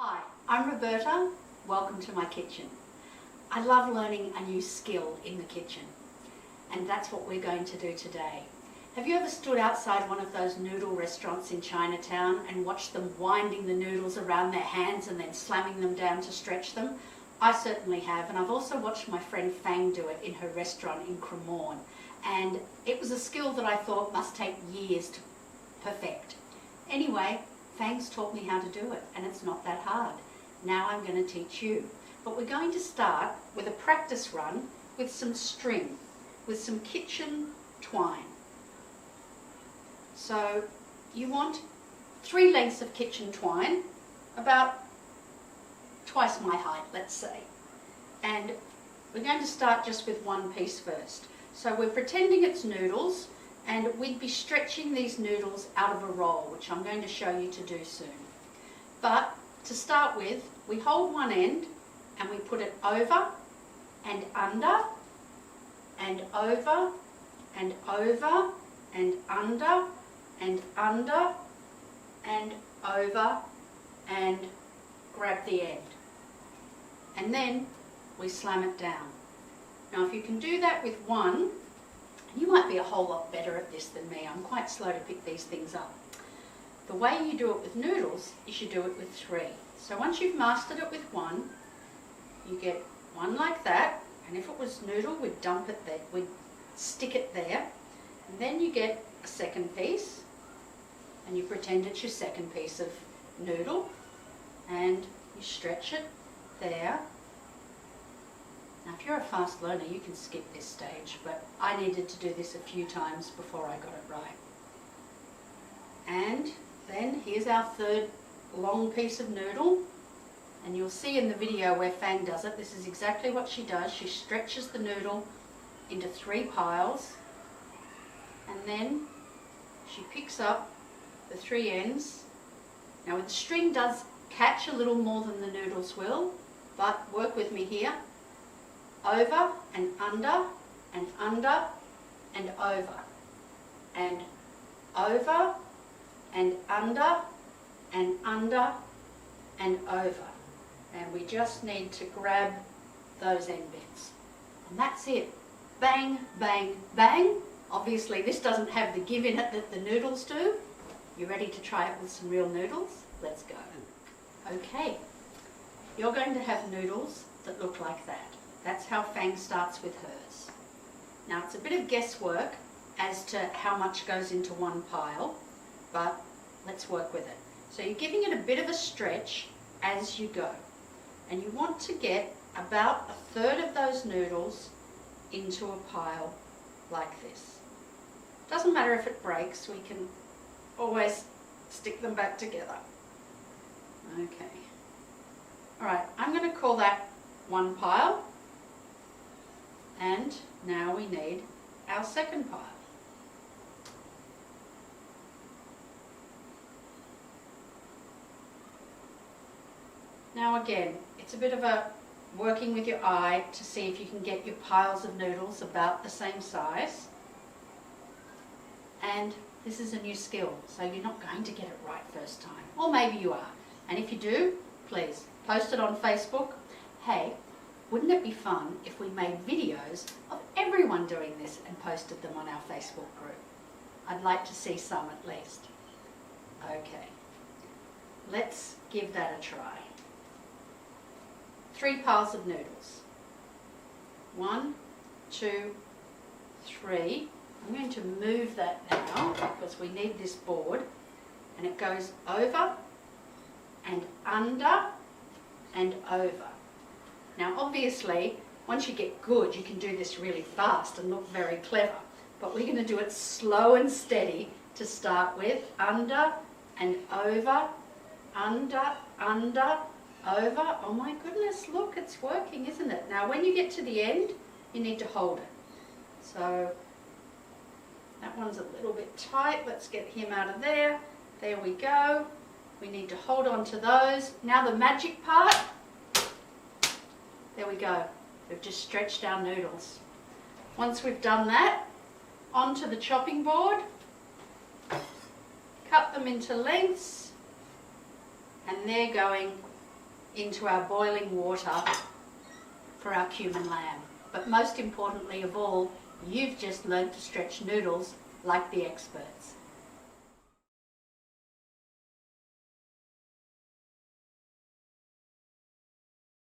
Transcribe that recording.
Hi, I'm Roberta. Welcome to my kitchen. I love learning a new skill in the kitchen, and that's what we're going to do today. Have you ever stood outside one of those noodle restaurants in Chinatown and watched them winding the noodles around their hands and then slamming them down to stretch them? I certainly have, and I've also watched my friend Fang do it in her restaurant in Cremorne, and it was a skill that I thought must take years to perfect. Anyway, Fang's taught me how to do it, and it's not that hard. Now I'm going to teach you. But we're going to start with a practice run with some string, with some kitchen twine. So you want 3 lengths of kitchen twine, about twice my height, let's say. And we're going to start just with one piece first. So we're pretending it's noodles, and we'd be stretching these noodles out of a roll, which I'm going to show you to do soon. But to start with, we hold one end and we put it over and under and over and over and under and under and over and grab the end. And then we slam it down. Now if you can do that with one, you might be a whole lot better at this than me. I'm quite slow to pick these things up. The way you do it with noodles is you do it with 3. So once you've mastered it with one, you get one like that, and if it was noodle, we'd dump it there, we'd stick it there, and then you get a second piece, and you pretend it's your second piece of noodle, and you stretch it there. Now if you're a fast learner, you can skip this stage, but I needed to do this a few times before I got it right. And then here's our 3rd long piece of noodle, and you'll see in the video where Fang does it, this is exactly what she does. She stretches the noodle into 3 piles, and then she picks up the 3 ends. Now the string does catch a little more than the noodles will, but work with me here. Over and under and under and over and over and under and under and over, and we just need to grab those end bits, and that's it. Bang, bang, bang. Obviously this doesn't have the give in it that the noodles do. You ready to try it with some real noodles? Let's go. Okay, you're going to have noodles that look like that. That's how Fang starts with hers. Now it's a bit of guesswork as to how much goes into one pile, but let's work with it. So you're giving it a bit of a stretch as you go, and you want to get about 1/3 of those noodles into a pile like this. Doesn't matter if it breaks, we can always stick them back together. Okay. Alright, I'm going to call that one pile. And now we need our second pile. Now again, it's a bit of a working with your eye to see if you can get your piles of noodles about the same size. And this is a new skill, so you're not going to get it right first time. Or maybe you are. And if you do, please post it on Facebook. Hey, wouldn't it be fun if we made videos of everyone doing this and posted them on our Facebook group? I'd like to see some at least. Okay, let's give that a try. 3 piles of noodles. 1, 2, 3. I'm going to move that now because we need this board, and it goes over and under and over. Now obviously, once you get good, you can do this really fast and look very clever, but we're going to do it slow and steady to start with. Under and over, under, under, over. Oh my goodness, look, it's working, isn't it? Now when you get to the end, you need to hold it. So that one's a little bit tight. Let's get him out of there. There we go. We need to hold on to those. Now the magic part. There we go. We've just stretched our noodles. Once we've done that, onto the chopping board, cut them into lengths, and they're going into our boiling water for our cumin lamb. But most importantly of all, you've just learnt to stretch noodles like the experts.